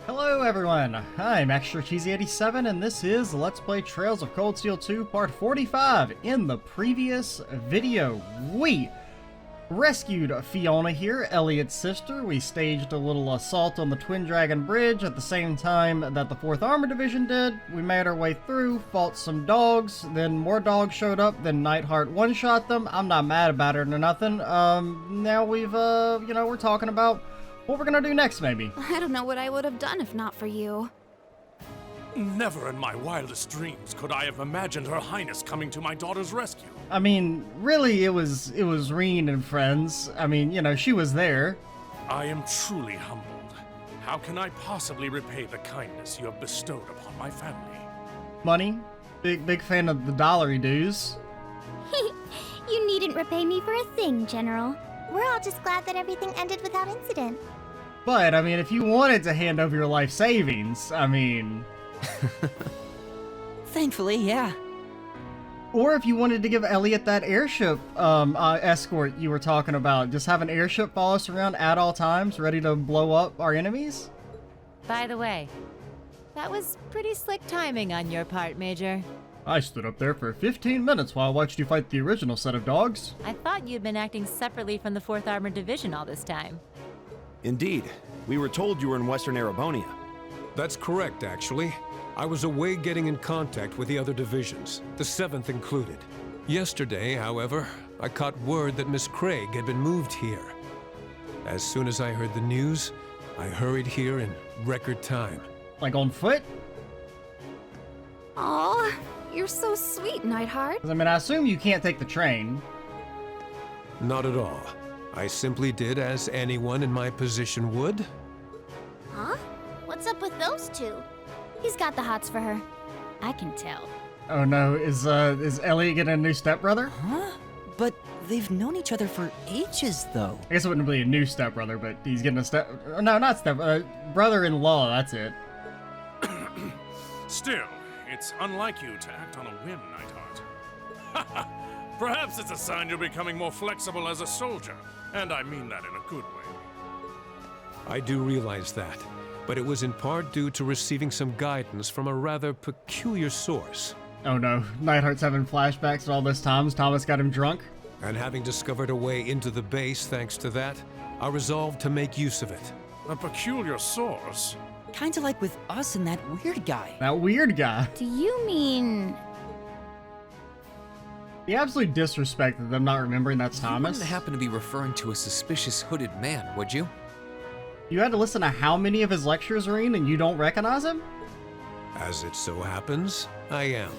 Hello everyone, I'm Extra Cheesy 87 and this is Let's Play Trails of Cold Steel 2 Part 45. In the previous video, we rescued Fiona here, Elliot's sister. We staged a little assault on the Twin Dragon Bridge at the same time that the 4th Armored Division did. We made our way through, fought some dogs, then more dogs showed up, then Nightheart one-shot them. I'm not mad about it or nothing. Now we've, we're talking about what we're gonna do next, maybe. I don't know what I would have done if not for you. Never in my wildest dreams could I have imagined Her Highness coming to my daughter's rescue. I mean, really, it was Reen and friends. I mean, she was there. I am truly humbled. How can I possibly repay the kindness you have bestowed upon my family? Money. Big fan of the dollary dues. You needn't repay me for a thing, General. We're all just glad that everything ended without incident. But, I mean, if you wanted to hand over your life savings, I mean... Thankfully, yeah. Or if you wanted to give Elliot that airship escort you were talking about. Just have an airship follow us around at all times, ready to blow up our enemies. By the way, that was pretty slick timing on your part, Major. I stood up there for 15 minutes while I watched you fight the original set of dogs. I thought you'd been acting separately from the 4th Armored Division all this time. Indeed. We were told you were in Western Erebonia. That's correct, actually. I was away getting in contact with the other divisions, the 7th included. Yesterday, however, I caught word that Miss Craig had been moved here. As soon as I heard the news, I hurried here in record time. Like on foot? Aw, you're so sweet, Nightheart. 'Cause, I mean, I assume you can't take the train. Not at all. I simply did as anyone in my position would. Huh? What's up with those two? He's got the hots for her. I can tell. Oh no, is Elliot getting a new stepbrother? Huh? But they've known each other for ages, though. I guess it wouldn't be a new stepbrother, but he's getting a no, not brother-in-law, that's it. Still, it's unlike you to act on a whim, Nightheart. Perhaps it's a sign you're becoming more flexible as a soldier, and I mean that in a good way. I do realize that, but it was in part due to receiving some guidance from a rather peculiar source. Oh no, Nightheart's having flashbacks at all those times Thomas got him drunk. And having discovered a way into the base thanks to that, I resolved to make use of it. A peculiar source? Kinda like with us and that weird guy. That weird guy. Do you mean... The absolute disrespect of them not remembering that's You Thomas. wouldn't happen to be referring to a suspicious hooded man, would you? You had to listen to how many of his lectures, Reen, and you don't recognize him? As it so happens, I am.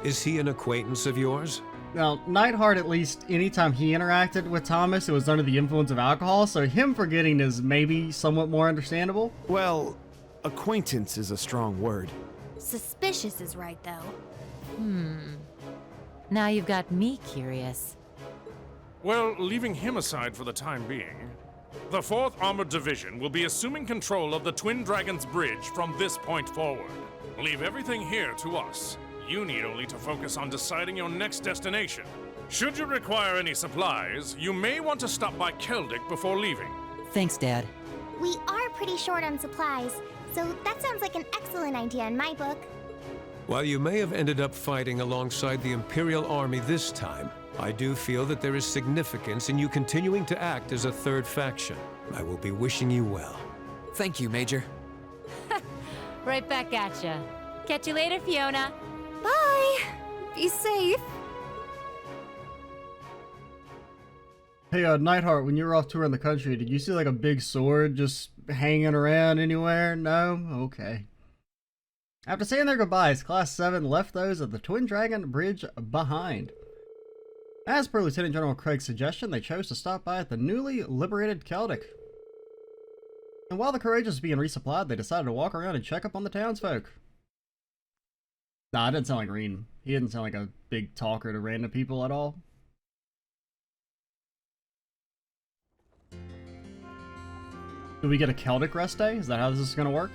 Is he an acquaintance of yours? Now, Nightheart, at least anytime he interacted with Thomas, it was under the influence of alcohol, so him forgetting is maybe somewhat more understandable. Well, acquaintance is a strong word. Suspicious is right, though. Now you've got me curious. Well, leaving him aside for the time being, the 4th Armored Division will be assuming control of the Twin Dragon's Bridge from this point forward. Leave everything here to us. You need only to focus on deciding your next destination. Should you require any supplies, you may want to stop by Celdic before leaving. Thanks, Dad. We are pretty short on supplies, so that sounds like an excellent idea in my book. While you may have ended up fighting alongside the Imperial Army this time, I do feel that there is significance in you continuing to act as a third faction. I will be wishing you well. Thank you, Major. Right back at ya. Catch you later, Fiona. Bye! Be safe. Hey, Nightheart, when you were off touring the country, did you see like a big sword just hanging around anywhere? No? Okay. After saying their goodbyes, Class 7 left those of the Twin Dragon Bridge behind. As per Lieutenant General Craig's suggestion, they chose to stop by at the newly liberated Celdic. And while the courageous was being resupplied, they decided to walk around and check up on the townsfolk. Nah, it didn't sound like Reen. He didn't sound like a big talker to random people at all. Do we get a Celdic rest day? Is that how this is going to work?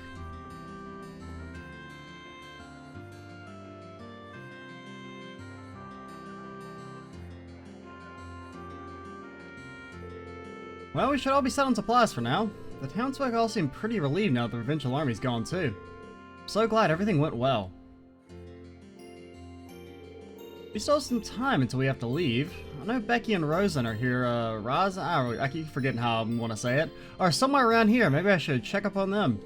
Well, we should all be set on supplies for now. The townsfolk all seem pretty relieved now that the provincial army's gone too. So glad everything went well. We still have some time until we have to leave. I know Becky and Rosen are here. I keep forgetting how I want to say it. Are somewhere around here. Maybe I should check up on them.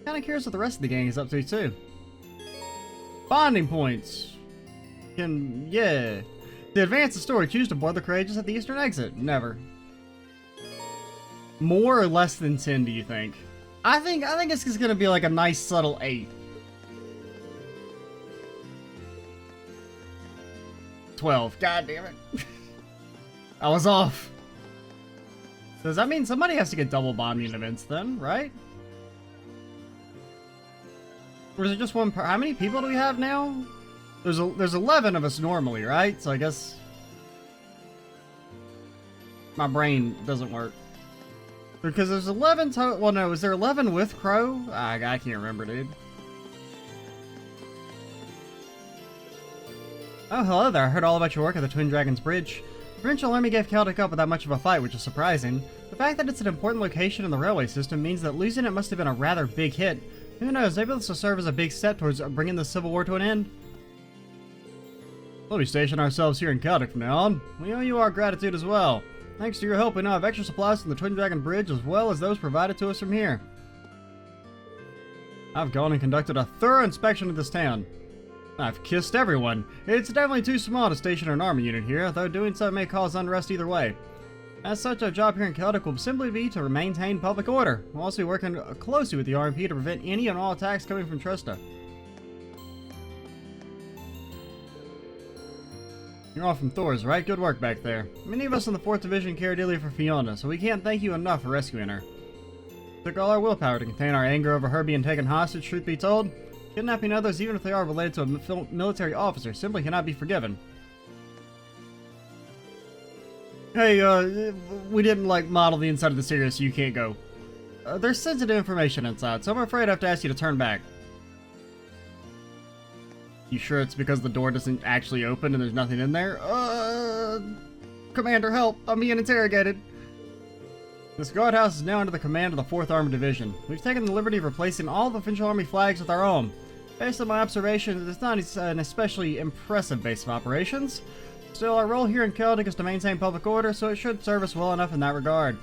Kinda curious what the rest of the gang is up to too. Bonding points. Yeah. To advance the story, choose to board the Courageous at the eastern exit. Never. More or less than 10, do you think? I think it's just gonna be like a nice subtle 8. 12. God damn it. I was off. Does that mean somebody has to get double bonding events then, right? Or is it just one per— how many people do we have now? There's 11 of us normally, right? So I guess my brain doesn't work. Because there's 11 total— well, no, is there 11 with Crow? I can't remember, dude. Oh, hello there. I heard all about your work at the Twin Dragons Bridge. The provincial army gave Celdic up without much of a fight, which is surprising. The fact that it's an important location in the railway system means that losing it must have been a rather big hit. Who knows, maybe this will serve as a big step towards bringing the Civil War to an end? We'll be stationing ourselves here in Celdic from now on. We owe you our gratitude as well. Thanks to your help, we now have extra supplies from the Twin Dragon Bridge as well as those provided to us from here. I've gone and conducted a thorough inspection of this town. I've kissed everyone. It's definitely too small to station an army unit here, though doing so may cause unrest either way. As such, our job here in Celdic will simply be to maintain public order. We'll also be working closely with the RMP to prevent any and all attacks coming from Trista. You're all from Thor's, right? Good work back there. Many of us in the 4th Division care dearly for Fiona, so we can't thank you enough for rescuing her. It took all our willpower to contain our anger over her being taken hostage, truth be told. Kidnapping others, even if they are related to a military officer, simply cannot be forgiven. Hey, we didn't, model the inside of the series, so you can't go. There's sensitive information inside, so I'm afraid I have to ask you to turn back. You sure it's because the door doesn't actually open and there's nothing in there? Commander, help! I'm being interrogated! This guardhouse is now under the command of the 4th Armored Division. We've taken the liberty of replacing all the provincial army flags with our own. Based on my observations, it's not an especially impressive base of operations. Still, our role here in Celdic is to maintain public order, so it should serve us well enough in that regard.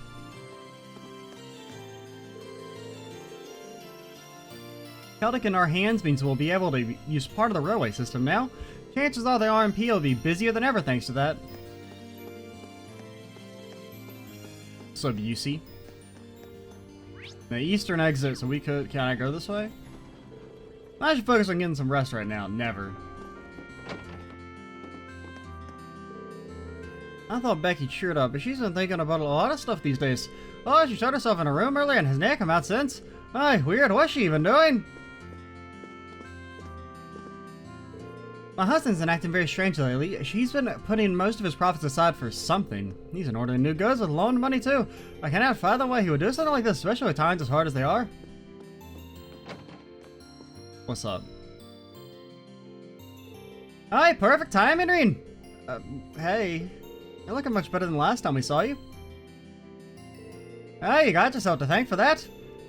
Celdic in our hands means we'll be able to use part of the railway system now. Chances are the RMP will be busier than ever thanks to that. So Busey. The eastern exit, so we could— can I go this way? I should focus on getting some rest right now. Never. I thought Becky cheered up, but she's been thinking about a lot of stuff these days. Oh, she shut herself in a room earlier and has not come out since. Aye, weird. What's she even doing? My husband's been acting very strange lately. She's been putting most of his profits aside for something. He's been ordering new goods with loaned money too. I cannot fathom why he would do something like this, especially with times as hard as they are. What's up? Hi, perfect timing, Reen! Hey. You're looking much better than last time we saw you. Hey, you got yourself to thank for that.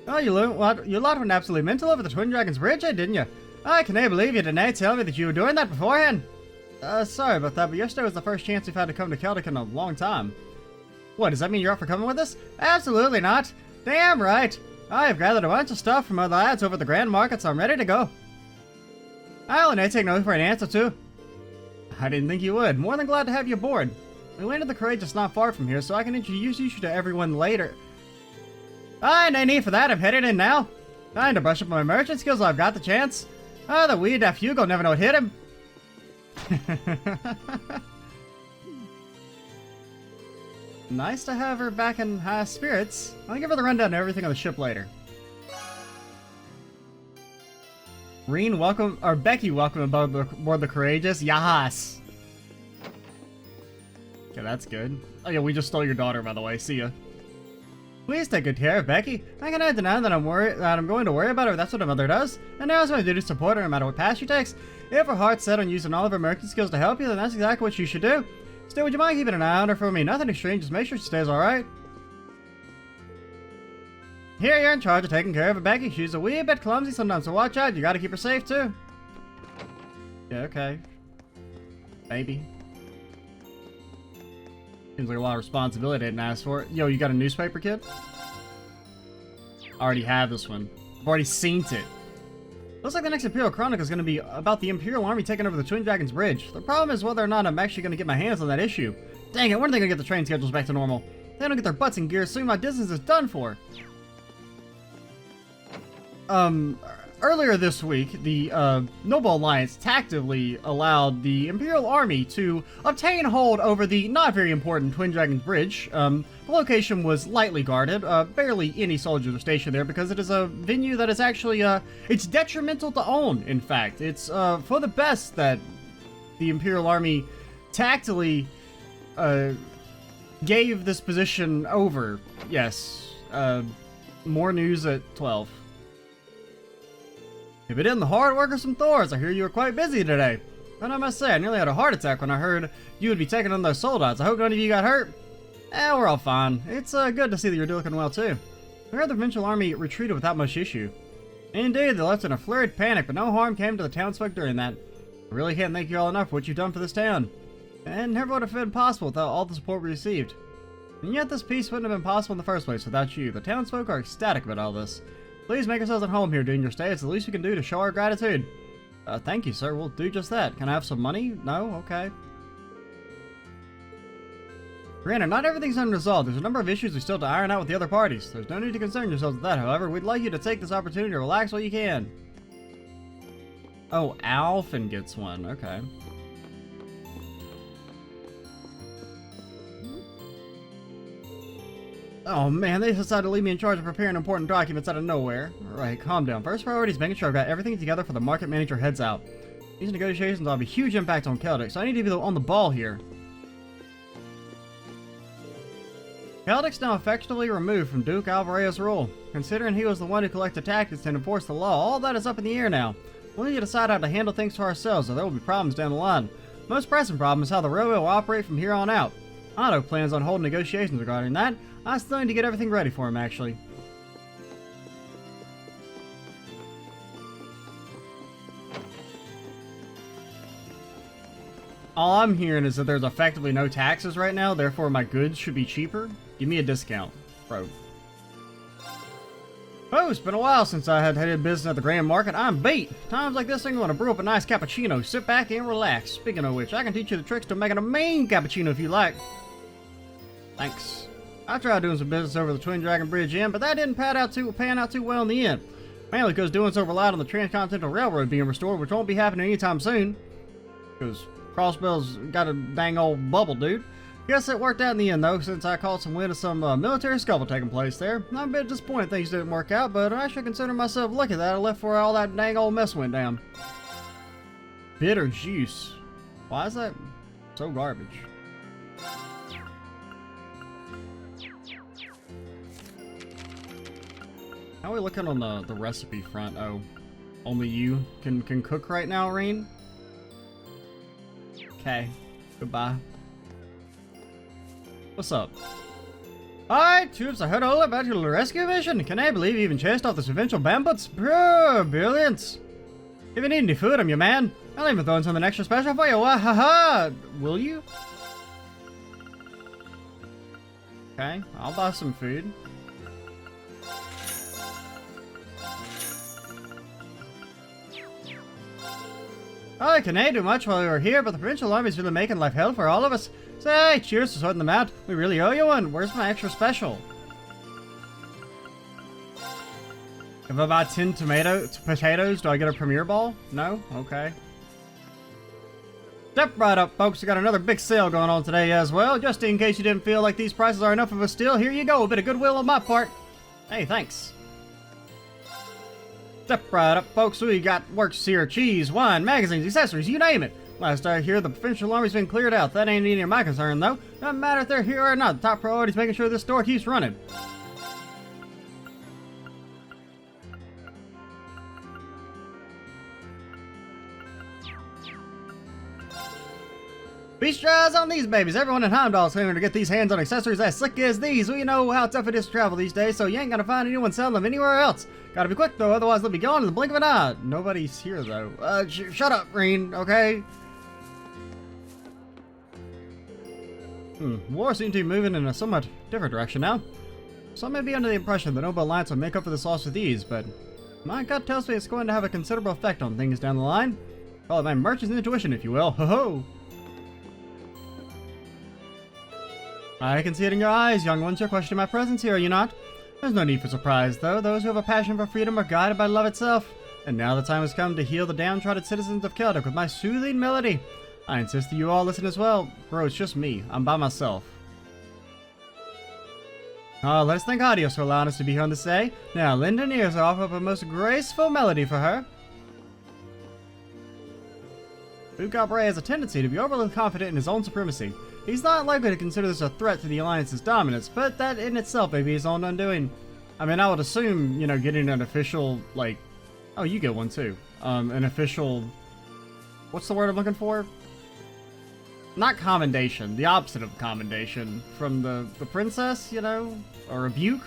Oh, you lot went absolutely mental over the Twin Dragons Bridge, didn't you? I can't believe you didn't tell me that you were doing that beforehand. Sorry about that, but yesterday was the first chance we've had to come to Celdic in a long time. What, does that mean you're up for coming with us? Absolutely not. Damn right. I've gathered a bunch of stuff from other lads over at the Grand Market, so I'm ready to go. I'll take no for an answer, too. I didn't think you would. More than glad to have you aboard. We landed the Courageous not far from here, so I can introduce you to everyone later. No need for that. I'm headed in now. Time to brush up my merchant skills while I've got the chance. The wee daft Hugo never know what hit him. Nice to have her back in high spirits. I'll give her the rundown of everything on the ship later. Reen, welcome, or Becky, welcome aboard the Courageous. Yahas! Okay, that's good. Oh yeah, we just stole your daughter, by the way. See ya. Please take good care of Becky. I cannot deny that I'm going to worry about her. That's what a mother does. And now it's my duty to support her no matter what path she takes. If her heart's set on using all of her merchant skills to help you, then that's exactly what you should do. Still, would you mind keeping an eye on her for me? Nothing extreme, just make sure she stays alright. Here, you're in charge of taking care of Becky. She's a wee bit clumsy sometimes, so watch out. You gotta keep her safe, too. Yeah, okay. Maybe. Seems like a lot of responsibility I didn't ask for. Yo, you got a newspaper, kid? I already have this one. I've already seen it. Looks like the next Imperial Chronicle is going to be about the Imperial Army taking over the Twin Dragons Bridge. The problem is whether or not I'm actually going to get my hands on that issue. Dang it, when are they going to get the train schedules back to normal? If they don't get their butts in gear soon, my business is done for. Earlier this week, the Noble Alliance tactically allowed the Imperial Army to obtain hold over the not very important Twin Dragons Bridge. The location was lightly guarded. Barely any soldiers are stationed there because it is a venue that is actually, it's detrimental to own, in fact. It's for the best that the Imperial Army tactically gave this position over. Yes. More news at 12. If it isn't the hard work of some Thors, I hear you were quite busy today. And I must say, I nearly had a heart attack when I heard you would be taking on those soldiers. I hope none of you got hurt. We're all fine. It's good to see that you're looking well, too. I heard the provincial army retreated without much issue. Indeed, they left in a flurried panic, but no harm came to the townsfolk during that. I really can't thank you all enough for what you've done for this town. And never would have been possible without all the support we received. And yet this peace wouldn't have been possible in the first place without you. The townsfolk are ecstatic about all this. Please make yourselves at home here during your stay. It's the least we can do to show our gratitude. Thank you, sir. We'll do just that. Can I have some money? No? Okay. Granted, not everything's unresolved. There's a number of issues we still have to iron out with the other parties. There's no need to concern yourselves with that, however. We'd like you to take this opportunity to relax while you can. Oh, Alphen gets one. Okay. Oh man, they decided to leave me in charge of preparing important documents out of nowhere. Alright, calm down. First priority is making sure I've got everything together for the market manager heads out. These negotiations will have a huge impact on Celdic, so I need to be on the ball here. Celdic's now effectively removed from Duke Alvareo's rule. Considering he was the one who collected tactics and enforced the law, all that is up in the air now. We need to decide how to handle things for ourselves, or there will be problems down the line. The most pressing problem is how the railway will operate from here on out. Otto plans on holding negotiations regarding that. I still need to get everything ready for him, actually. All I'm hearing is that there's effectively no taxes right now, therefore my goods should be cheaper. Give me a discount, bro. Oh, it's been a while since I had headed business at the Grand Market. I'm beat. Times like this, I'm going to brew up a nice cappuccino. Sit back and relax. Speaking of which, I can teach you the tricks to making a mean cappuccino if you like. Thanks. I tried doing some business over the Twin Dragon Bridge Inn, but that didn't pan out too well in the end. Mainly because doing so relied on the Transcontinental Railroad being restored, which won't be happening anytime soon. Because Crossbell's got a dang old bubble, dude. Guess it worked out in the end, though, since I caught some wind of some military scuffle taking place there. I'm a bit disappointed things didn't work out, but I should consider myself lucky that I left where all that dang old mess went down. Bitter juice. Why is that so garbage? How are we looking on the recipe front? Oh, only you can cook right now, Reen? Okay, goodbye. What's up? Alright, troops, I heard all about your rescue mission. Can I believe you even chased off the provincial bandits? Brilliant. If you need any food, I'm your man. I'll even throw in something extra special for you. Wahaha! Will you? Okay, I'll buy some food. I can't do much while we were here, but the provincial army's really making life hell for all of us. Say, cheers to sorting them out. We really owe you one. Where's my extra special? If I buy 10 potatoes, do I get a premier ball? No? Okay. Step right up, folks. We got another big sale going on today as well. Just in case you didn't feel like these prices are enough of a steal, here you go. A bit of goodwill on my part. Hey, thanks. Step right up, folks. We got works here, cheese, wine, magazines, accessories, you name it. Last I hear, the provincial army's been cleared out. That ain't any of my concern, though. Doesn't matter if they're here or not. The top priority is making sure this store keeps running. Beast eyes on these babies. Everyone in Heimdall's claiming to get these hands on accessories as slick as these. We know how tough it is to travel these days, so you ain't gonna find anyone selling them anywhere else. Gotta be quick though, otherwise they'll be gone in the blink of an eye. Nobody's here though. Shut up, Reen, okay? War seems to be moving in a somewhat different direction now. Some may be under the impression that Noble Alliance will make up for this loss with ease, but my gut tells me it's going to have a considerable effect on things down the line. Call it my merchant's intuition, if you will. Ho-ho! I can see it in your eyes, young ones. You're questioning my presence here, are you not? There's no need for surprise, though. Those who have a passion for freedom are guided by love itself. And now the time has come to heal the downtrodden citizens of Celdic with my soothing melody. I insist that you all listen as well. Bro, it's just me. I'm by myself. Let us thank Adios for allowing us to be here on this day. Now, lend an ear to offer up a most graceful melody for her. Ugabre has a tendency to be overly confident in his own supremacy. He's not likely to consider this a threat to the Alliance's dominance, but that in itself may be his own undoing. I mean, I would assume, you know, getting an official, like... Oh, you get one too. An official... What's the word I'm looking for? Not commendation, the opposite of commendation. From the princess, you know? Or rebuke?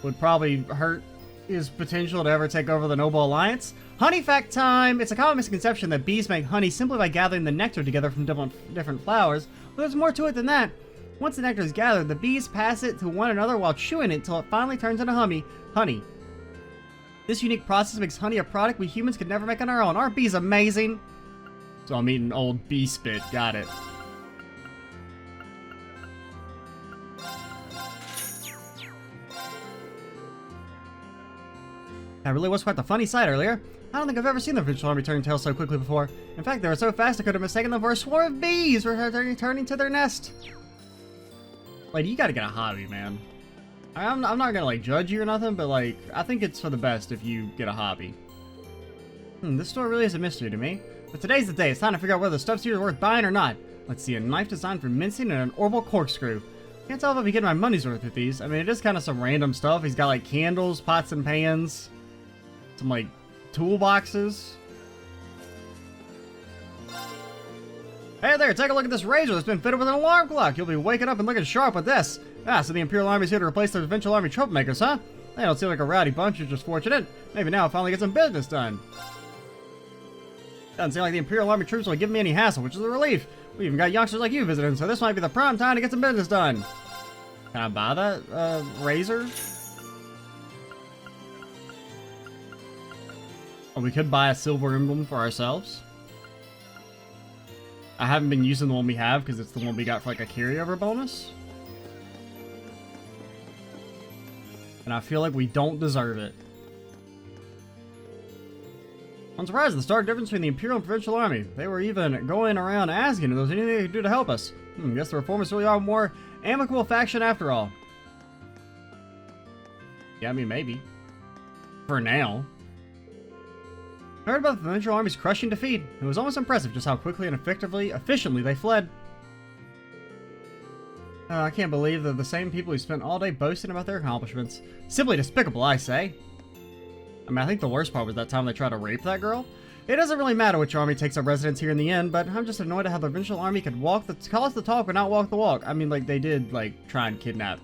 Would probably hurt his potential to ever take over the Noble Alliance. Honey fact time! It's a common misconception that bees make honey simply by gathering the nectar together from different flowers, but there's more to it than that. Once the nectar is gathered, the bees pass it to one another while chewing it until it finally turns into honey. This unique process makes honey a product we humans could never make on our own. Aren't bees amazing? So I'm eating old bee spit, got it. That really was quite the funny sight earlier. I don't think I've ever seen the provincial army turn tail so quickly before. In fact, they were so fast I could have mistaken them for a swarm of bees returning to their nest. Like, you gotta get a hobby, man. I'm not gonna, like, judge you or nothing, but, like, I think it's for the best if you get a hobby. This store really is a mystery to me. But today's the day. It's time to figure out whether the stuff's here is worth buying or not. Let's see, a knife designed for mincing and an orbital corkscrew. Can't tell if I'll be getting my money's worth with these. I mean, it is kind of some random stuff. He's got, like, candles, pots and pans. Some, like, toolboxes. Hey there, take a look at this razor that's been fitted with an alarm clock. You'll be waking up and looking sharp with this. Ah, so the Imperial Army's here to replace the Provincial Army troublemakers, huh? They don't seem like a rowdy bunch, you're just fortunate. Maybe now I'll finally get some business done. Doesn't seem like the Imperial Army troops will give me any hassle, which is a relief. We even got youngsters like you visiting, so this might be the prime time to get some business done. Can I buy that, razor? Oh, we could buy a silver emblem for ourselves. I haven't been using the one we have because it's the one we got for like a carryover bonus. And I feel like we don't deserve it. I'm surprised at the stark difference between the Imperial and Provincial Army. They were even going around asking if there was anything they could do to help us. Guess the Reformers really are a more amicable faction after all. Yeah, I mean, maybe. For now. I heard about the Provincial Army's crushing defeat. It was almost impressive just how quickly and efficiently they fled. I can't believe they're the same people who spent all day boasting about their accomplishments. Simply despicable, I say. I mean, I think the worst part was that time they tried to rape that girl. It doesn't really matter which army takes up residence here in the end, but I'm just annoyed at how the Provincial Army could call us the talk but not walk the walk. I mean, like, they did, like, try and kidnap,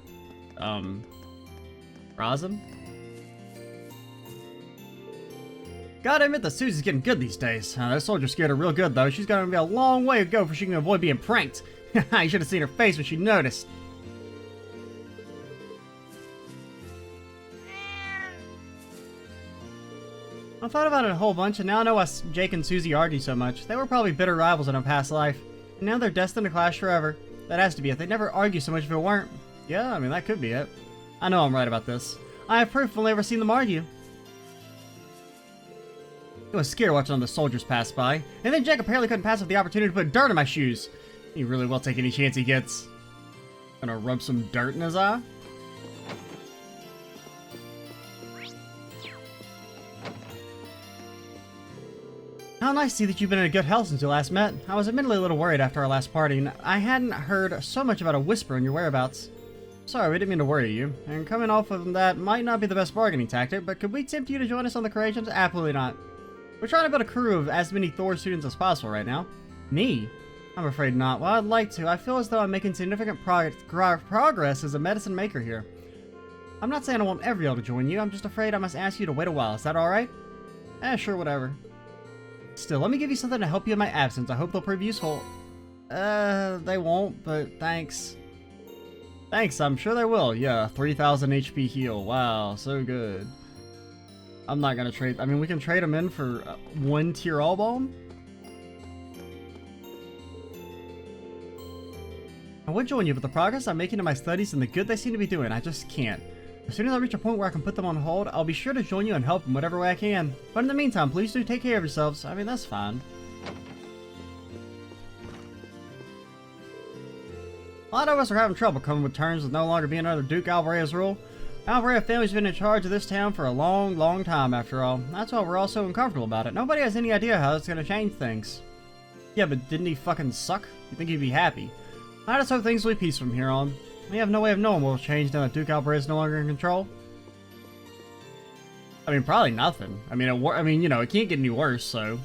Razum? Gotta admit that Susie's getting good these days. That soldier scared her real good, though. She's gonna be a long way to go before she can avoid being pranked. You should have seen her face when she noticed. I thought about it a whole bunch, and now I know why Jake and Susie argue so much. They were probably bitter rivals in a past life, and now they're destined to clash forever. That has to be it. They'd never argue so much if it weren't. Yeah, I mean, that could be it. I know I'm right about this. I have proof I've only ever seen them argue. It was scary watching all the soldiers pass by, and then Jake apparently couldn't pass up the opportunity to put dirt in my shoes. He really will take any chance he gets. Gonna rub some dirt in his eye? How nice to see that you've been in good health since you last met. I was admittedly a little worried after our last party, and I hadn't heard so much about a whisper in your whereabouts. Sorry, we didn't mean to worry you, and coming off of that might not be the best bargaining tactic, but could we tempt you to join us on the creations? Absolutely not. We're trying to build a crew of as many Thor students as possible right now. Me? I'm afraid not. Well, I'd like to. I feel as though I'm making significant progress as a medicine maker here. I'm not saying I won't ever be able to join you. I'm just afraid I must ask you to wait a while. Is that alright? Sure, whatever. Still, let me give you something to help you in my absence. I hope they'll prove useful. They won't, but thanks. Thanks, I'm sure they will. Yeah, 3,000 HP heal. Wow, so good. I'm not gonna trade. I mean, we can trade them in for 1 tier all balm. I would join you, but the progress I'm making in my studies and the good they seem to be doing, I just can't. As soon as I reach a point where I can put them on hold, I'll be sure to join you and help in whatever way I can. But in the meantime, please do take care of yourselves. I mean, that's fine. A lot of us are having trouble coming with terms with no longer being under Duke Alvarea's rule. Alvarea family's been in charge of this town for a long, long time after all. That's why we're all so uncomfortable about it. Nobody has any idea how it's gonna change things. Yeah, but didn't he fucking suck? You think he'd be happy? I just hope things will be peace from here on. We have no way of knowing what will change now that Duke Alvarea is no longer in control. I mean, probably nothing. I mean, you know, it can't get any worse, so...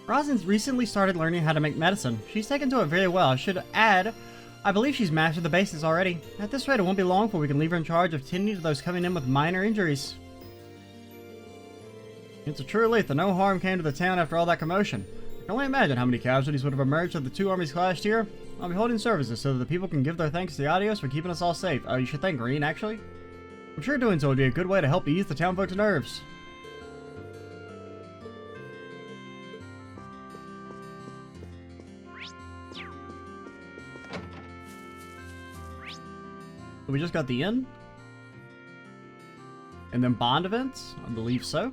Rosin's recently started learning how to make medicine. She's taken to it very well. I should add, I believe she's mastered the basics already. At this rate, it won't be long before we can leave her in charge of tending to those coming in with minor injuries. It's a true relief that no harm came to the town after all that commotion. I can only imagine how many casualties would have emerged if the two armies clashed here. I'll be holding services so that the people can give their thanks to the Adios for keeping us all safe. Oh, you should thank Green, actually. I'm sure doing so would be a good way to help ease the town folks' nerves. So we just got the inn? And then bond events? I believe so.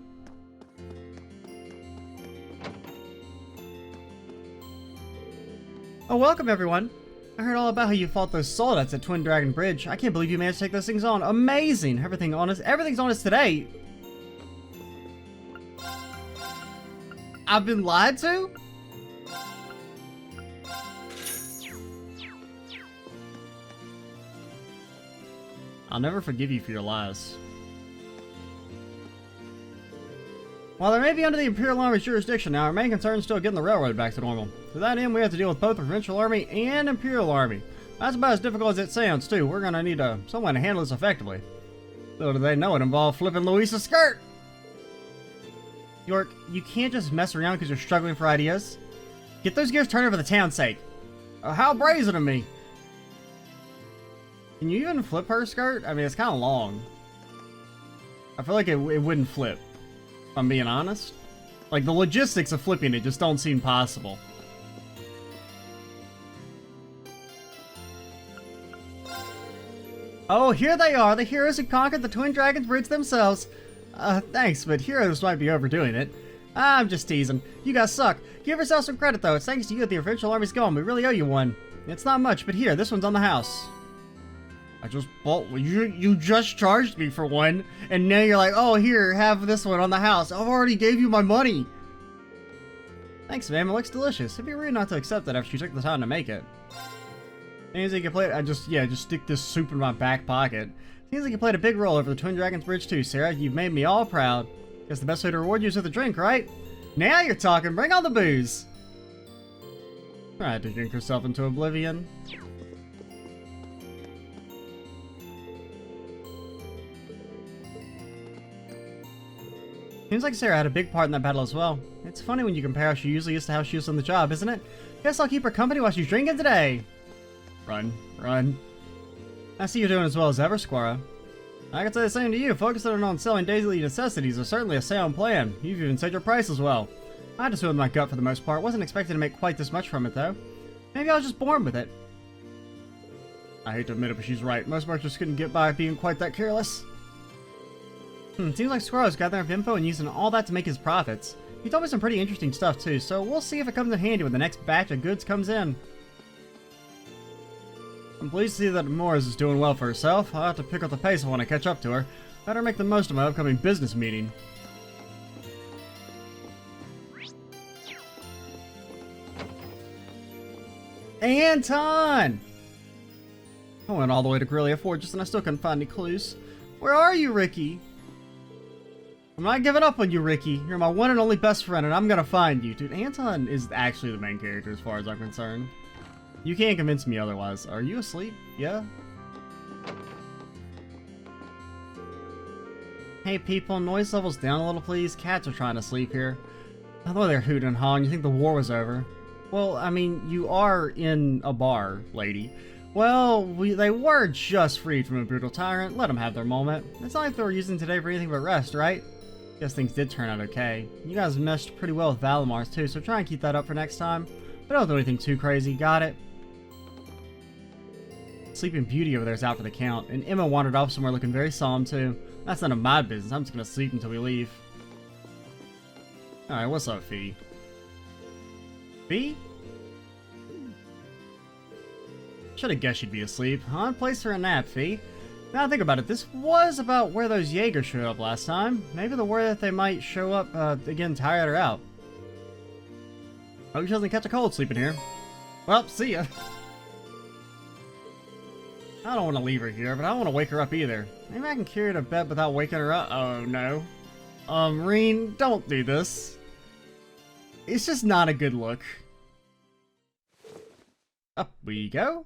Oh, welcome everyone! I heard all about how you fought those Celdics at Twin Dragon Bridge. I can't believe you managed to take those things on. Amazing! Everything's on us today. I've been lied to? I'll never forgive you for your lies. While they may be under the Imperial Army's jurisdiction now, our main concern is still getting the railroad back to normal. To that end, we have to deal with both the Provincial Army and Imperial Army. That's about as difficult as it sounds, too. We're gonna need someone to handle this effectively. Little do they know it involved flipping Luisa's skirt! York, you can't just mess around because you're struggling for ideas. Get those gears turned for the town's sake. How brazen of me! Can you even flip her skirt? I mean, it's kind of long. I feel like it wouldn't flip, if I'm being honest. Like, the logistics of flipping it just don't seem possible. Oh, here they are, the heroes who conquered the Twin Dragons Bridge themselves. Thanks, but heroes might be overdoing it. I'm just teasing. You guys suck. Give yourself some credit, though. It's thanks to you that the Provincial Army's gone. We really owe you one. It's not much, but here, this one's on the house. I just bought one. You just charged me for one, and now you're like, oh, here, have this one on the house. I've already gave you my money. Thanks, ma'am. It looks delicious. It'd be rude not to accept it after you took the time to make it. Seems like you played. Just stick this soup in my back pocket. Seems like you played a big role over the Twin Dragons Bridge too, Sarah. You've made me all proud. Guess the best way to reward you is with a drink, right? Now you're talking. Bring on the booze. Tried to drink herself into oblivion. Seems like Sarah had a big part in that battle as well. It's funny when you compare how she usually is to how she was on the job, isn't it? Guess I'll keep her company while she's drinking today. Run, run. I see you're doing as well as ever, Squara. I can say the same to you. Focusing on selling daily necessities is certainly a sound plan. You've even set your price as well. I just went with my gut for the most part. Wasn't expecting to make quite this much from it, though. Maybe I was just born with it. I hate to admit it, but she's right. Most merchants couldn't get by being quite that careless. Seems like Squirrel's gathering up info and using all that to make his profits. He told me some pretty interesting stuff too, so we'll see if it comes in handy when the next batch of goods comes in. I'm pleased to see that Morris is doing well for herself. I'll have to pick up the pace when I catch up to her. Better make the most of my upcoming business meeting. Anton! I went all the way to Grillia Fortress and I still couldn't find any clues. Where are you, Ricky? I'm not giving up on you, Ricky. You're my one and only best friend, and I'm gonna find you. Dude, Anton is actually the main character as far as I'm concerned. You can't convince me otherwise. Are you asleep? Yeah? Hey people, noise levels down a little please. Cats are trying to sleep here. Although they're hooting and hawing, you think the war was over. Well, I mean, you are in a bar, lady. Well, they were just freed from a brutal tyrant. Let them have their moment. It's not like they were using today for anything but rest, right? Guess things did turn out okay. You guys meshed pretty well with Valomar's too, so try and keep that up for next time. But don't do anything too crazy, got it? Sleeping Beauty over there is out for the count, and Emma wandered off somewhere looking very solemn too. That's none of my business, I'm just gonna sleep until we leave. Alright, what's up, Fee? Fee? Should've guessed you'd be asleep. On place for a nap, Fee. Now think about it, this was about where those Jaegers showed up last time. Maybe the word that they might show up again tired her out. Hope she doesn't catch a cold sleeping here. Well, see ya. I don't want to leave her here, but I don't want to wake her up either. Maybe I can carry her to bed without waking her up. Oh no. Reen, don't do this. It's just not a good look. Up we go.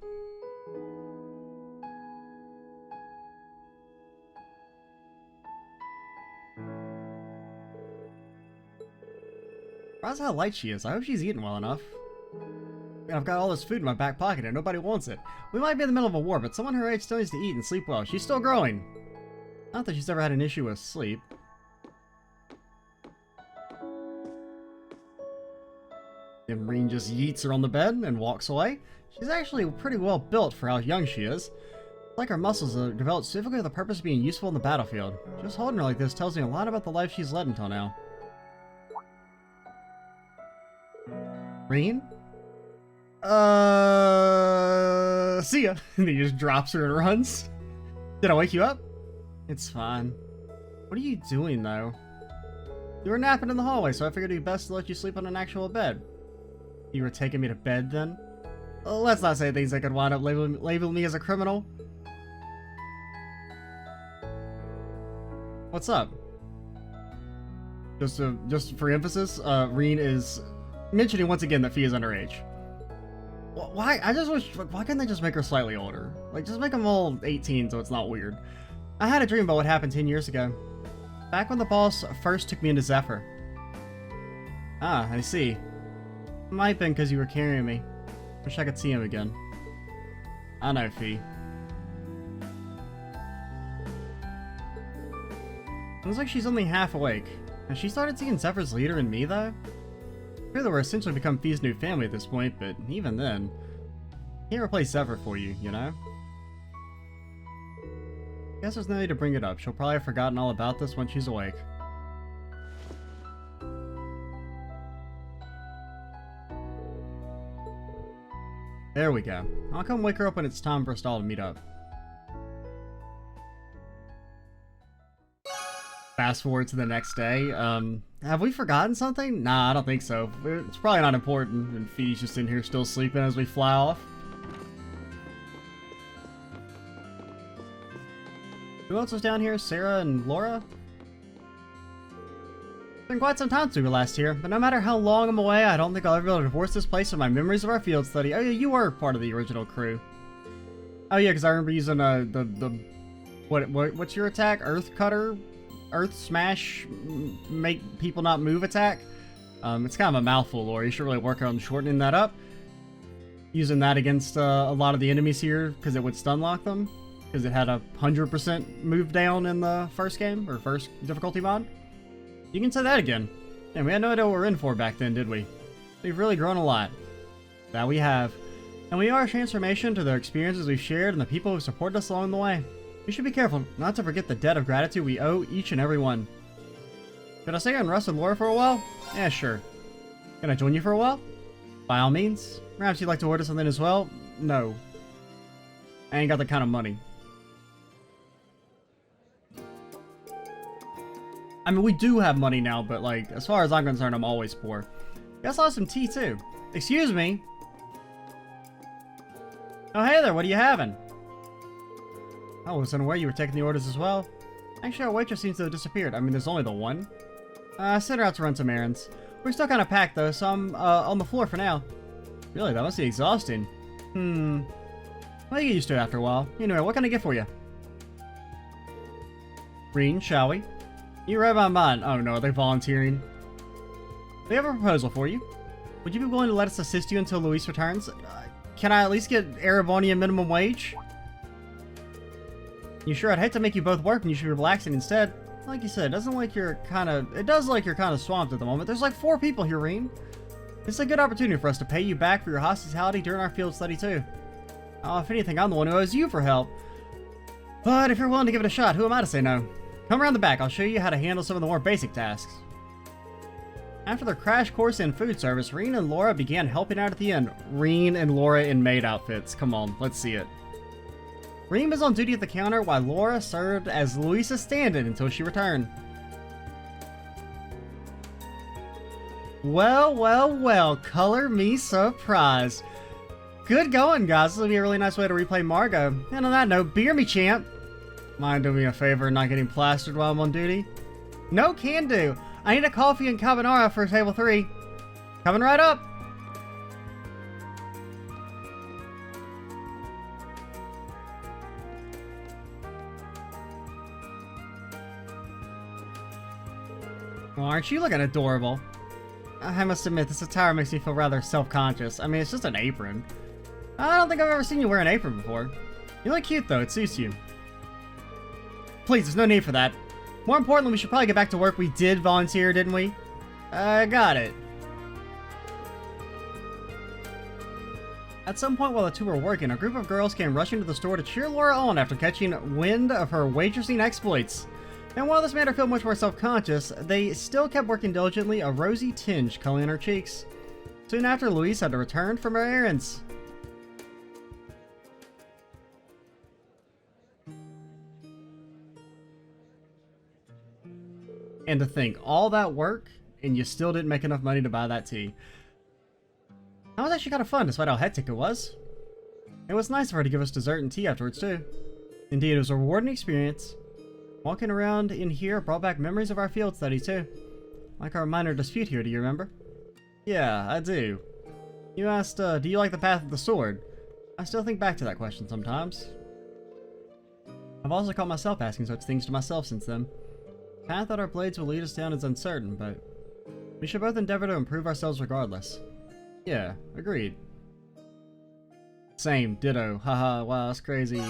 Surprised how light she is. I hope she's eating well enough. I've got all this food in my back pocket and nobody wants it. We might be in the middle of a war, but someone her age still needs to eat and sleep well. She's still growing. Not that she's ever had an issue with sleep. Then Reen just yeets her on the bed and walks away. She's actually pretty well built for how young she is. It's like her muscles are developed specifically with the purpose of being useful in the battlefield. Just holding her like this tells me a lot about the life she's led until now. Reen? See ya. And he just drops her and runs. Did I wake you up? It's fine. What are you doing, though? You were napping in the hallway, so I figured it'd be best to let you sleep on an actual bed. You were taking me to bed, then? Well, let's not say things that could wind up labeling me as a criminal. What's up? Just for emphasis, Reen is mentioning once again that Fee is underage. Why? I just wish. Why couldn't they just make her slightly older? Like, just make them all 18 so it's not weird. I had a dream about what happened 10 years ago. Back when the boss first took me into Zephyr. Ah, I see. Might have been because you were carrying me. Wish I could see him again. I know, Fee. Looks like she's only half awake. Has she started seeing Zephyr's leader in me, though? I fear that we're essentially become Fee's new family at this point, but even then, can't replace Zephyr for you, you know? Guess there's no need to bring it up. She'll probably have forgotten all about this when she's awake. There we go. I'll come wake her up when it's time for us all to meet up. Fast forward to the next day. Have we forgotten something? Nah, I don't think so. It's probably not important, and Fee's just in here still sleeping as we fly off. Who else was down here? Sarah and Laura? It's been quite some time since we were last here, but no matter how long I'm away, I don't think I'll ever be able to divorce this place from my memories of our field study. Oh yeah, you were part of the original crew. Oh yeah, because I remember using what's your attack? Earth Cutter? Earth Smash? Make people not move attack? It's kind of a mouthful, Laura. You should really work on shortening that up. Using that against a lot of the enemies here, because it would stun lock them. Because it had a 100% move down in the first game, or first difficulty mod. You can say that again. And we had no idea what we were in for back then, did we? We've really grown a lot. That we have. And we are a transformation to the experiences we've shared and the people who supported us along the way. We should be careful not to forget the debt of gratitude we owe each and every one. Could I stay and rest with Laura for a while? Yeah, sure. Can I join you for a while? By all means. Perhaps you'd like to order something as well? No. I ain't got the kind of money. I mean, we do have money now, but like, as far as I'm concerned, I'm always poor. Guess I'll have some tea too. Excuse me. Oh, hey there, what are you having? I wasn't aware you were taking the orders as well. Actually, our waitress seems to have disappeared. I mean, there's only the one. Send her out to run some errands. We're still kind of packed, though, so I'm on the floor for now. Really, that must be exhausting. Well, you get used to it after a while. Anyway, what can I get for you? Reen, shall we? You read my mind. Oh no, are they volunteering? We have a proposal for you. Would you be willing to let us assist you until Luis returns? Can I at least get Erebonian minimum wage? You sure? I'd hate to make you both work and you should be relaxing instead. Like you said, it does like you're kind of swamped at the moment. There's like 4 people here, Reen. It's a good opportunity for us to pay you back for your hospitality during our field study too. Oh, if anything, I'm the one who owes you for help. But if you're willing to give it a shot, who am I to say no? Come around the back, I'll show you how to handle some of the more basic tasks. After their crash course in food service, Reen and Laura began helping out at the end. Reen and Laura in maid outfits. Come on, let's see it. Reen was on duty at the counter while Laura served as Luisa's stand-in until she returned. Well, well, well, color me surprised. Good going, guys. This will be a really nice way to replay Margot. And on that note, beer me, champ. Mind doing me a favor and not getting plastered while I'm on duty? No, can do. I need a coffee and carbonara for table 3. Coming right up. Well, aren't you looking adorable? I must admit, this attire makes me feel rather self-conscious. I mean, it's just an apron. I don't think I've ever seen you wear an apron before. You look cute, though. It suits you. Please, there's no need for that. More importantly, we should probably get back to work. We did volunteer, didn't we? Got it. At some point while the two were working, a group of girls came rushing to the store to cheer Laura on after catching wind of her waitressing exploits. And while this made her feel much more self-conscious, they still kept working diligently, a rosy tinge coloring her cheeks. Soon after, Louise had to return from her errands. And to think, all that work, and you still didn't make enough money to buy that tea. That was actually kind of fun, despite how hectic it was. It was nice of her to give us dessert and tea afterwards, too. Indeed, it was a rewarding experience. Walking around in here brought back memories of our field study, too. Like our minor dispute here, do you remember? Yeah, I do. You asked, do you like the path of the sword? I still think back to that question sometimes. I've also caught myself asking such things to myself since then. The path that our blades will lead us down is uncertain, but we should both endeavor to improve ourselves regardless. Yeah, agreed. Same, ditto. Haha, wow, that's crazy.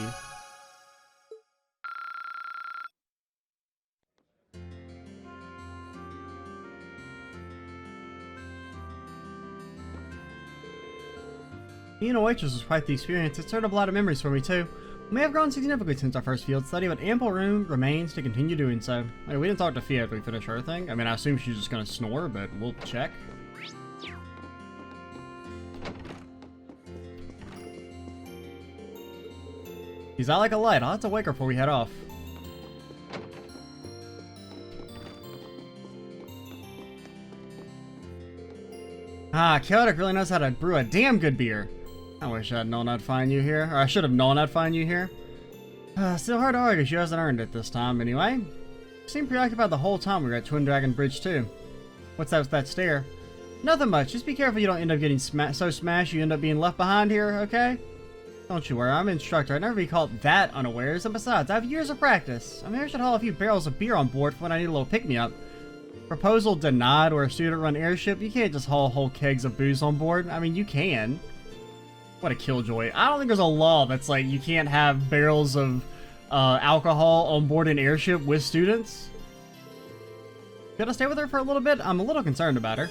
Being a waitress was quite the experience. It stirred up a lot of memories for me too. We may have grown significantly since our first field study, but ample room remains to continue doing so. Hey, we didn't talk to Fia after we finished her thing. I mean, I assume she's just gonna snore, but we'll check. She's out like a light. I'll have to wake her before we head off. Ah, Celdic really knows how to brew a damn good beer. I wish I'd known I'd find you here, or I should have known I'd find you here. Still hard to argue, she hasn't earned it this time, anyway. She seemed preoccupied the whole time we were at Twin Dragon Bridge, too. What's that with that stare? Nothing much, just be careful you don't end up getting so smashed you end up being left behind here, okay? Don't you worry, I'm an instructor, I'd never be caught that unawares, and besides, I have years of practice. I mean, I should haul a few barrels of beer on board for when I need a little pick-me-up. Proposal denied or a student-run airship, you can't just haul whole kegs of booze on board. I mean, you can. What a killjoy. I don't think there's a law that's like you can't have barrels of alcohol on board an airship with students. Should I stay with her for a little bit? I'm a little concerned about her.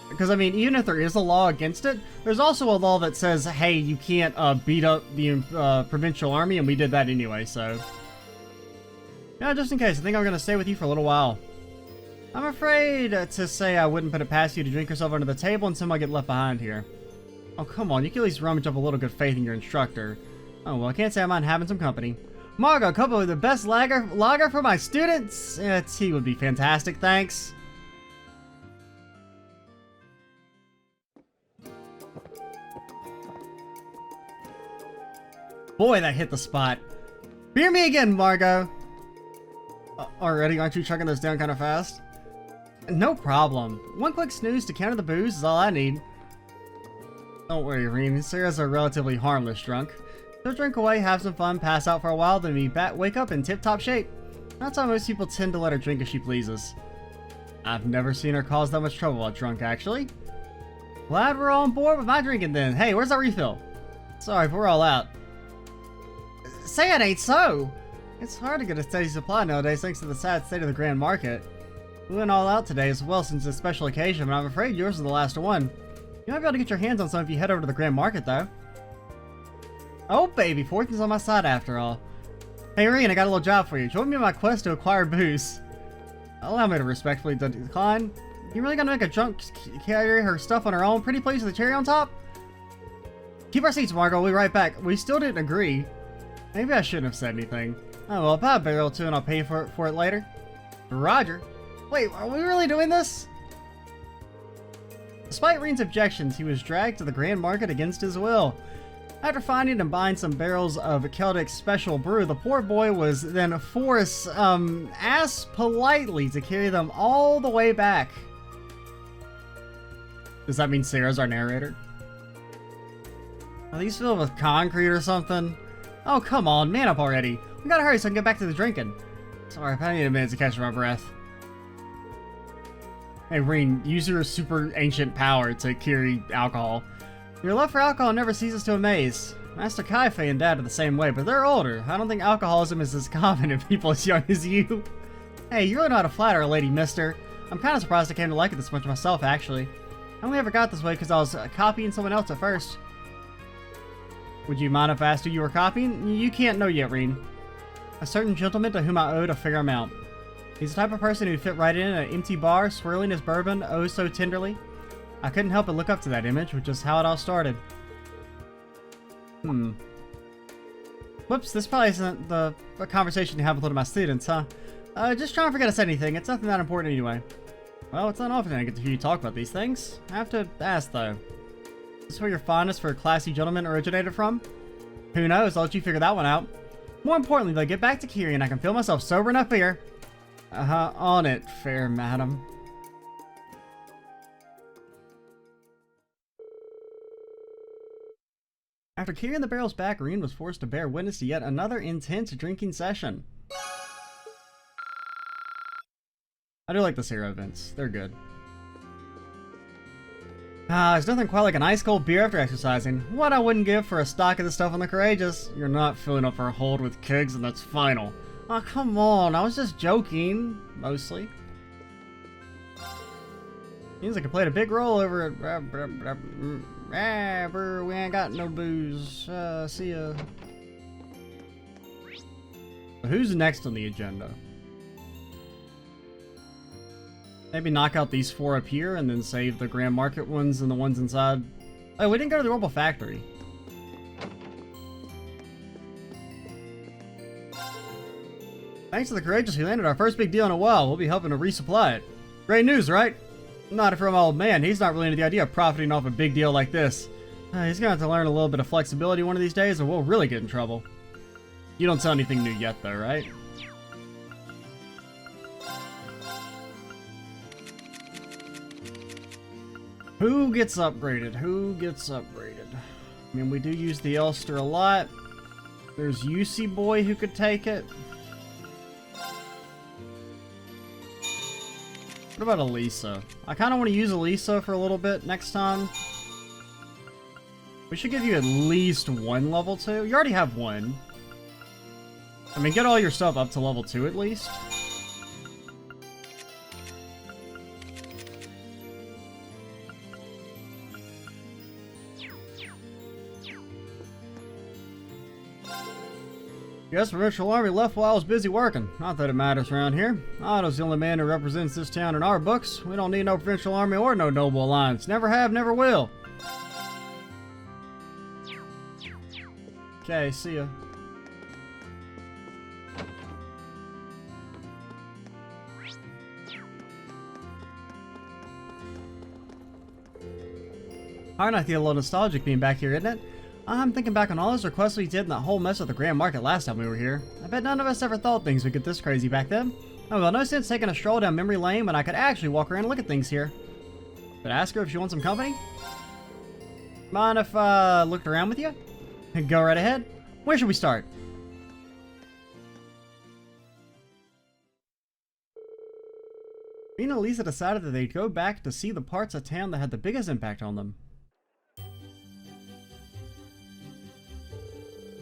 Because, I mean, even if there is a law against it, there's also a law that says, hey, you can't beat up the provincial army, and we did that anyway, so. Yeah, just in case, I think I'm going to stay with you for a little while. I'm afraid to say I wouldn't put it past you to drink yourself under the table and somehow get left behind here. Oh, come on, you can at least rummage up a little good faith in your instructor. Oh, well, I can't say I mind having some company. Margot, couple with the best lager for my students? Tea would be fantastic, thanks. Boy, that hit the spot. Beer me again, Margot. Already? Aren't you chugging those down kind of fast? No problem. One quick snooze to counter the booze is all I need. Don't worry, Reem. Sarah's a relatively harmless drunk. She'll drink away, have some fun, pass out for a while, then wake up in tip-top shape. That's how most people tend to let her drink as she pleases. I've never seen her cause that much trouble while drunk, actually. Glad we're all on board with my drinking then. Hey, where's that refill? Sorry if we're all out. Say it ain't so! It's hard to get a steady supply nowadays thanks to the sad state of the grand market. We went all out today as well since it's a special occasion, but I'm afraid yours is the last one. You might be able to get your hands on some if you head over to the grand market, though. Oh baby, fortune's on my side after all. Hey Reen, I got a little job for you. Join me in my quest to acquire booze. Allow me to respectfully decline. You really gonna make a drunk carry her stuff on her own? Pretty please with a cherry on top? Keep our seats, Margot. We'll be right back. We still didn't agree. Maybe I shouldn't have said anything. Oh well, about a barrel or two and I'll pay for it later. Roger. Wait, are we really doing this? Despite Reen's objections, he was dragged to the grand market against his will. After finding and buying some barrels of Celdic special brew, the poor boy was then forced, asked politely to carry them all the way back. Does that mean Sarah's our narrator? Are these filled with concrete or something? Oh, come on, man up already. We gotta hurry so I can get back to the drinking. Sorry, I need a minute to catch my breath. Hey, Reen, use your super ancient power to carry alcohol. Your love for alcohol never ceases to amaze. Master Kai-Fei and Dad are the same way, but they're older. I don't think alcoholism is as common in people as young as you. Hey, you really know how to flatter a lady, mister. I'm kind of surprised I came to like it this much myself, actually. I only ever got this way because I was copying someone else at first. Would you mind if I asked who you were copying? You can't know yet, Reen. A certain gentleman to whom I owed a fair amount. He's the type of person who'd fit right in an empty bar, swirling his bourbon oh so tenderly. I couldn't help but look up to that image, which is how it all started. Whoops, this probably isn't the conversation you have with one of my students, huh? Just trying to forget I said anything. It's nothing that important anyway. Well, it's not often I get to hear you talk about these things. I have to ask, though. Is this where your fondness for a classy gentleman originated from? Who knows? I'll let you figure that one out. More importantly, though, get back to Kiri and I can feel myself sober enough here. On it, fair madam. After carrying the barrels back, Reen was forced to bear witness to yet another intense drinking session. I do like the Sarah events. They're good. There's nothing quite like an ice cold beer after exercising. What I wouldn't give for a stock of the stuff on the Courageous. You're not filling up our hold with kegs and that's final. Oh, come on. I was just joking. Mostly. Seems like I played a big role over at... we ain't got no booze. See ya. Who's next on the agenda? Maybe knock out these 4 up here and then save the Grand Market ones and the ones inside. Oh, we didn't go to the Rebel Factory. Thanks to the Courageous, we landed our first big deal in a while. We'll be helping to resupply it. Great news, right? Not for my old man. He's not really into the idea of profiting off a big deal like this. He's gonna have to learn a little bit of flexibility one of these days or we'll really get in trouble. You don't sell anything new yet though, right? Who gets upgraded? Who gets upgraded? I mean, we do use the Elster a lot. There's UC Boy who could take it. What about Elisa? I kind of want to use Elisa for a little bit next time. We should give you at least 1 level 2. You already have 1. I mean, get all your stuff up to level 2 at least. Yes, Provincial Army left while I was busy working. Not that it matters around here. Otto's the only man who represents this town in our books. We don't need no Provincial Army or no Noble Alliance. Never have, never will. Okay, see ya. Hard not to get a little nostalgic being back here, isn't it? I'm thinking back on all those requests we did in that whole mess with the Grand Market last time we were here. I bet none of us ever thought things would get this crazy back then. Oh well, no sense taking a stroll down memory lane when I could actually walk around and look at things here. But ask her if she wants some company? Mind if I looked around with you? Go right ahead. Where should we start? Rena and Lisa decided that they'd go back to see the parts of town that had the biggest impact on them.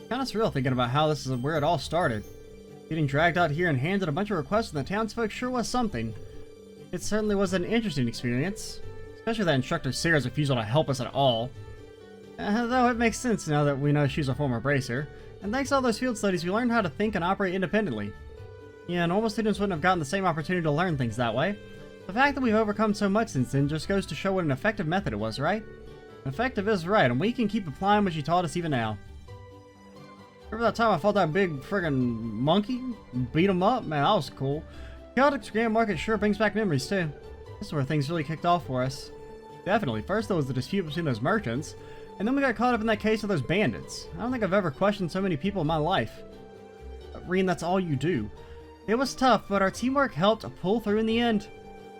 Kinda surreal thinking about how this is where it all started. Getting dragged out here and handed a bunch of requests from the townsfolk sure was something. It certainly was an interesting experience, especially that instructor Sarah's refusal to help us at all. Though it makes sense now that we know she's a former bracer, and thanks to all those field studies we learned how to think and operate independently. Yeah, normal students wouldn't have gotten the same opportunity to learn things that way. The fact that we've overcome so much since then just goes to show what an effective method it was, right? Effective is right, and we can keep applying what she taught us even now. Remember that time I fought that big friggin' monkey? Beat him up? Man, that was cool. Celdic's Grand Market sure brings back memories, too. This is where things really kicked off for us. Definitely. First, there was the dispute between those merchants, and then we got caught up in that case of those bandits. I don't think I've ever questioned so many people in my life. Reen, that's all you do. It was tough, but our teamwork helped pull through in the end.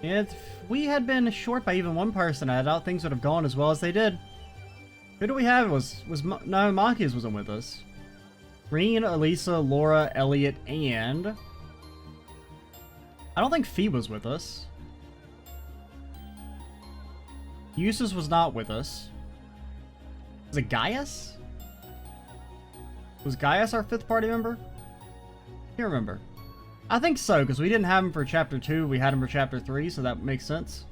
If we had been short by even one person, I doubt things would have gone as well as they did. Who do we have? No, Makias wasn't with us. Reen, Elisa, Laura, Elliot, and... I don't think Fee was with us. Eustace was not with us. Was it Gaius? Was Gaius our 5th party member? Can't remember. I think so, because we didn't have him for Chapter 2, we had him for Chapter 3, so that makes sense.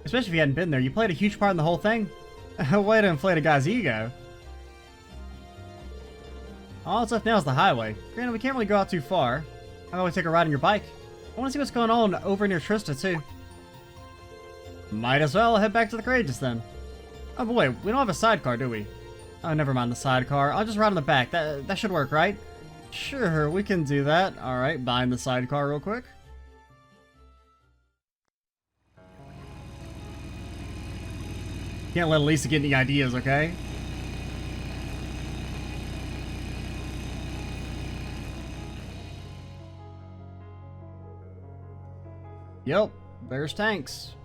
Especially if he hadn't been there. You played a huge part in the whole thing. Way to inflate a guy's ego. All that's left now is the highway. Granted, we can't really go out too far. How about we take a ride on your bike? I want to see what's going on over near Trista, too. Might as well head back to the Courageous, then. Oh, but wait, we don't have a sidecar, do we? Oh, never mind the sidecar. I'll just ride on the back. That should work, right? Sure, we can do that. Alright, bind the sidecar real quick. Can't let Elisa get any ideas, okay? Yep, there's tanks.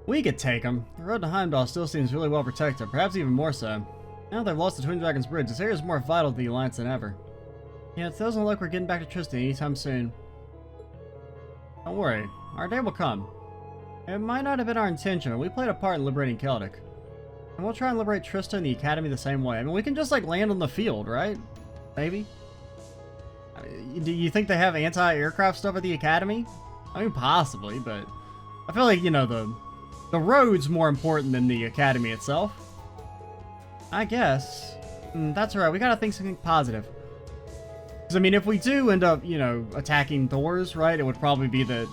We could take them. The road to Heimdall still seems really well protected, perhaps even more so. Now they've lost the Twin Dragons Bridge, this area is more vital to the Alliance than ever. Yeah, it doesn't look like we're getting back to Tristan anytime soon. Don't worry, our day will come. It might not have been our intention, but we played a part in liberating Celdic. And we'll try and liberate Trista and the Academy the same way. I mean, we can just, like, land on the field, right? Maybe? Do you think they have anti-aircraft stuff at the Academy? I mean, possibly, but... I feel like, you know, the road's more important than the Academy itself. I guess. That's right, we gotta think something positive. Because, I mean, if we do end up, you know, attacking Thors, right, it would probably be that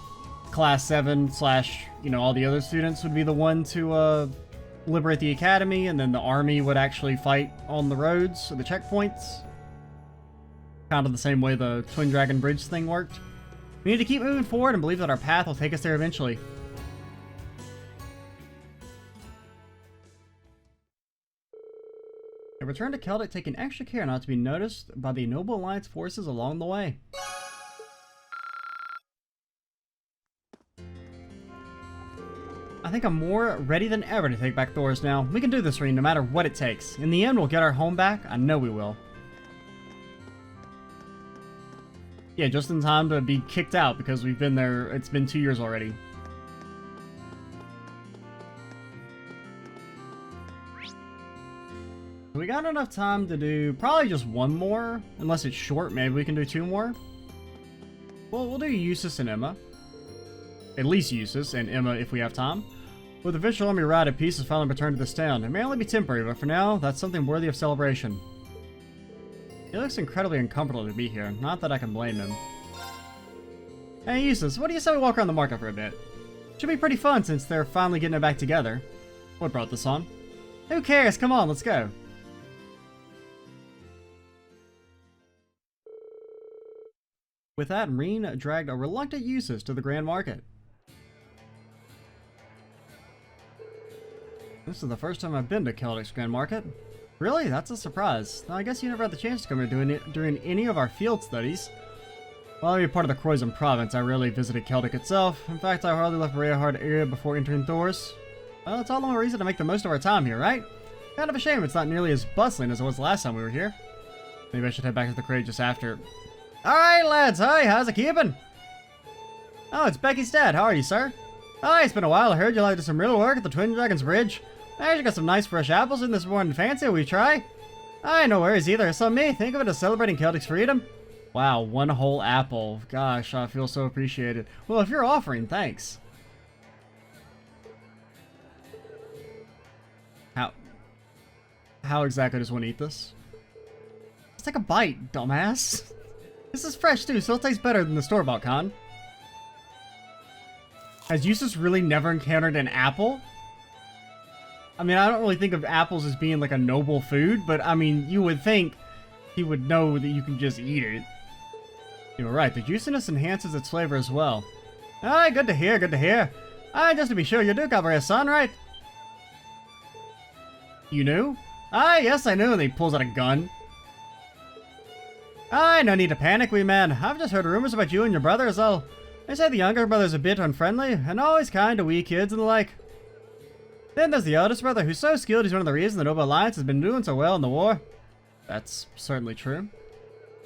Class 7 / you know, all the other students would be the one to, liberate the Academy, and then the army would actually fight on the roads, or the checkpoints. Kind of the same way the Twin Dragon Bridge thing worked. We need to keep moving forward and believe that our path will take us there eventually. A return to Celdic, taking extra care not to be noticed by the Noble Alliance forces along the way. I think I'm more ready than ever to take back Thors now. We can do this, Reen, no matter what it takes. In the end, we'll get our home back. I know we will. Yeah, just in time to be kicked out because we've been there, it's been 2 years already. We got enough time to do probably just one more, unless it's short, maybe we can do 2 more. Well, we'll do Eustace and Emma. At least Eustace and Emma if we have time. With the Visual Army ride at peace has finally returned to this town. It may only be temporary, but for now, that's something worthy of celebration. He looks incredibly uncomfortable to be here, not that I can blame him. Hey Eustace, what do you say we walk around the market for a bit? Should be pretty fun since they're finally getting it back together. What brought this on? Who cares? Come on, let's go. With that, Reen dragged a reluctant Eustace to the Grand Market. This is the first time I've been to Celdic's Grand Market. Really? That's a surprise. I guess you never had the chance to come here during any of our field studies. While I'm a part of the Croydon province, I rarely visited Celdic itself. In fact, I hardly left Rayhard area before entering Thors. Well, it's all the more reason to make the most of our time here, right? Kind of a shame it's not nearly as bustling as it was last time we were here. Maybe I should head back to the crate just after. Alright, lads, hi, how's it keeping? Oh, it's Becky's dad. How are you, sir? Hi, it's been a while. I heard you like to do some real work at the Twin Dragons Bridge. I actually got some nice fresh apples in this morning. Fancy we try? Aye, no worries either. So me, think of it as celebrating Celtic's freedom. Wow, one whole apple. Gosh, I feel so appreciated. Well, if you're offering, thanks. How exactly does one eat this? Just take a bite, dumbass. This is fresh too, so it tastes better than the store-bought con. Has Eustace really never encountered an apple? I mean, I don't really think of apples as being like a noble food, but I mean, you would think he would know that you can just eat it. You were right, the juiciness enhances its flavor as well. Aye, good to hear, good to hear. Aye, just to be sure, you do cover his son, right? You knew? Aye, yes, I knew, and he pulls out a gun. Aye, no need to panic, wee man. I've just heard rumors about you and your brother as well. They say the younger brother's a bit unfriendly, and always kind to wee kids and the like. Then there's the eldest brother, who's so skilled he's one of the reasons the Noble Alliance has been doing so well in the war. That's certainly true.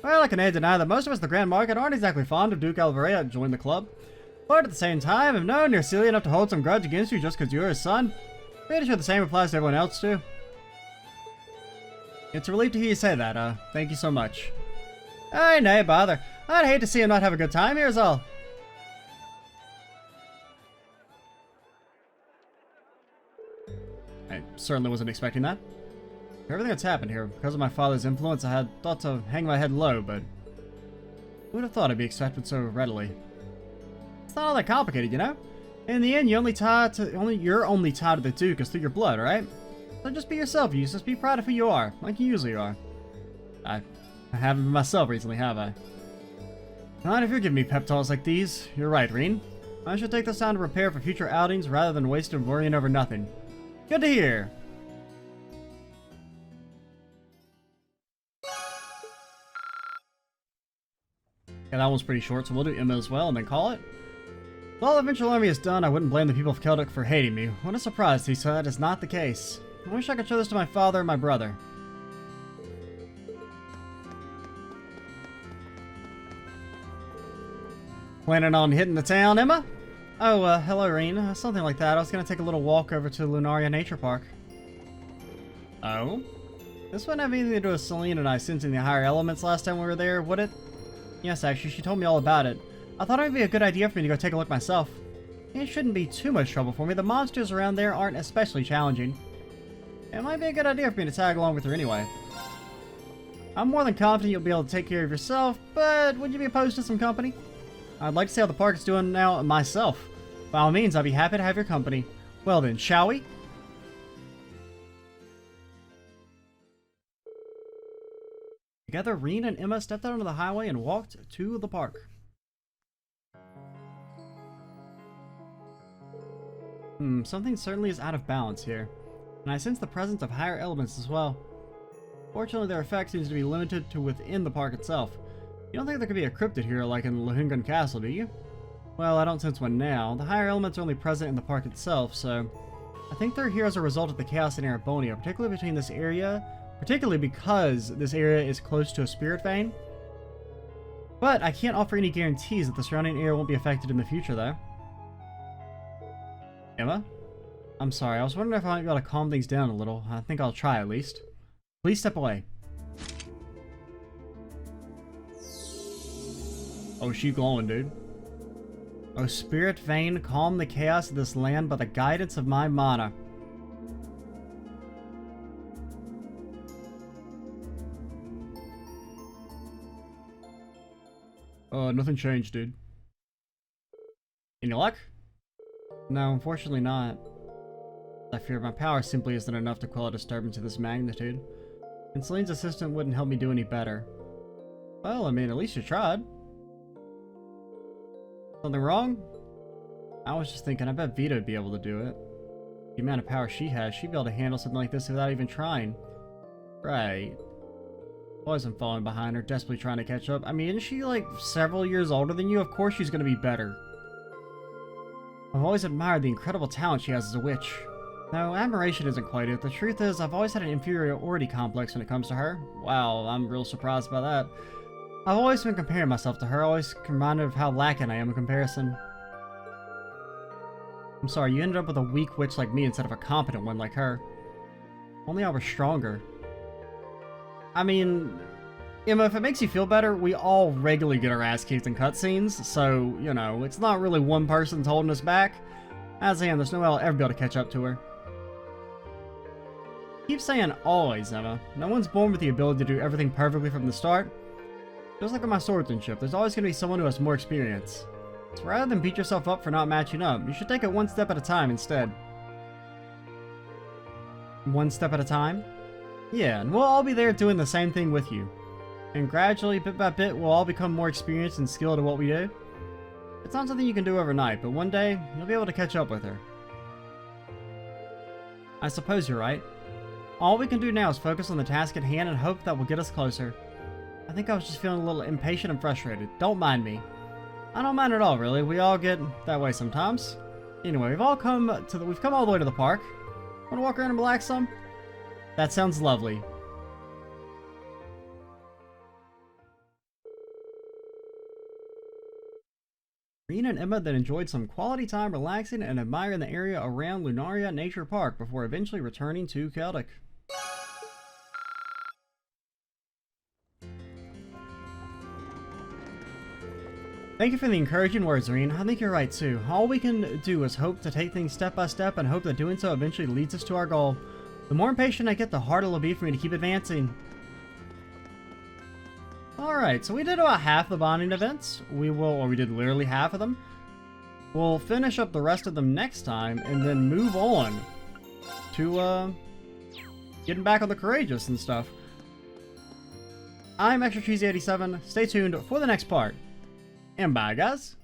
Well, I can't deny that most of us in the Grand Market aren't exactly fond of Duke Alvarea joining the club. But at the same time, if no one is silly enough to hold some grudge against you just because you're his son, pretty sure the same applies to everyone else too. It's a relief to hear you say that, thank you so much. Aye, nay, bother. I'd hate to see him not have a good time here is all. I certainly wasn't expecting that. For everything that's happened here, because of my father's influence, I had thought to hang my head low, but who would have thought I'd be accepted so readily? It's not all that complicated, you know? In the end, you're only tied to the Duke is through your blood, right? So just be yourself, Eustace. Be proud of who you are, like you usually are. I haven't been myself recently, have I? Not if you're giving me pep talks like these. You're right, Reen. I should take this time to prepare for future outings rather than waste it worrying over nothing. Good to hear. Yeah, that one's pretty short, so we'll do Emma as well and then call it. With all the eventual army is done, I wouldn't blame the people of Celdic for hating me. What a surprise, he said. That is not the case. I wish I could show this to my father and my brother. Planning on hitting the town, Emma? Oh, hello, Reen. Something like that. I was gonna take a little walk over to Lunaria Nature Park. Oh? This wouldn't have anything to do with Celine and I sensing the higher elements last time we were there, would it? Yes, actually, she told me all about it. I thought it would be a good idea for me to go take a look myself. It shouldn't be too much trouble for me. The monsters around there aren't especially challenging. It might be a good idea for me to tag along with her anyway. I'm more than confident you'll be able to take care of yourself, but would you be opposed to some company? I'd like to see how the park is doing now myself. By all means, I'd be happy to have your company. Well then, shall we? Together, Reen and Emma stepped out onto the highway and walked to the park. Something certainly is out of balance here. And I sense the presence of higher elements as well. Fortunately, their effect seems to be limited to within the park itself. You don't think there could be a cryptid here like in Lahungan Castle, do you? Well, I don't sense one now. The higher elements are only present in the park itself, so I think they're here as a result of the chaos in Arabonia, particularly between this area, particularly because this area is close to a spirit vein. But I can't offer any guarantees that the surrounding area won't be affected in the future, though. Emma? I'm sorry, I was wondering if I might be able to calm things down a little. I think I'll try at least. Please step away. Oh, she glowing, dude. Oh, spirit vein, calm the chaos of this land by the guidance of my mana. Nothing changed, dude. Any luck? No, unfortunately not. I fear my power simply isn't enough to quell a disturbance of this magnitude. And Celine's assistant wouldn't help me do any better. Well, I mean, at least you tried. Something wrong? I was just thinking, I bet Vita would be able to do it. The amount of power she has, she'd be able to handle something like this without even trying. Right. Always been falling behind her, desperately trying to catch up. I mean, isn't she like several years older than you? Of course she's gonna be better. I've always admired the incredible talent she has as a witch. No, admiration isn't quite it. The truth is, I've always had an inferiority complex when it comes to her. Wow, I'm real surprised by that. I've always been comparing myself to her, always reminded of how lacking I am in comparison. I'm sorry, you ended up with a weak witch like me instead of a competent one like her. Only I was stronger. I mean, Emma, if it makes you feel better, we all regularly get our ass kicked in cutscenes, so, you know, it's not really one person's holding us back. As I am, there's no way I'll ever be able to catch up to her. Keep saying always, Emma. No one's born with the ability to do everything perfectly from the start. Just like with my swordsmanship, there's always going to be someone who has more experience. So rather than beat yourself up for not matching up, you should take it one step at a time instead. One step at a time? Yeah, and we'll all be there doing the same thing with you. And gradually, bit by bit, we'll all become more experienced and skilled at what we do. It's not something you can do overnight, but one day, you'll be able to catch up with her. I suppose you're right. All we can do now is focus on the task at hand and hope that will get us closer. I think I was just feeling a little impatient and frustrated. Don't mind me. I don't mind at all, really. We all get that way sometimes. Anyway, we've come all the way to the park. Want to walk around and relax some? That sounds lovely. Rena and Emma then enjoyed some quality time relaxing and admiring the area around Lunaria Nature Park before eventually returning to Celdic. Thank you for the encouraging words, Rena. I think you're right too. All we can do is hope to take things step by step and hope that doing so eventually leads us to our goal. The more impatient I get, the harder it'll be for me to keep advancing. Alright, so we did about half the bonding events. We did literally half of them. We'll finish up the rest of them next time and then move on to getting back on the Courageous and stuff. I'm Extra Cheesy 87. Stay tuned for the next part. And bye, guys.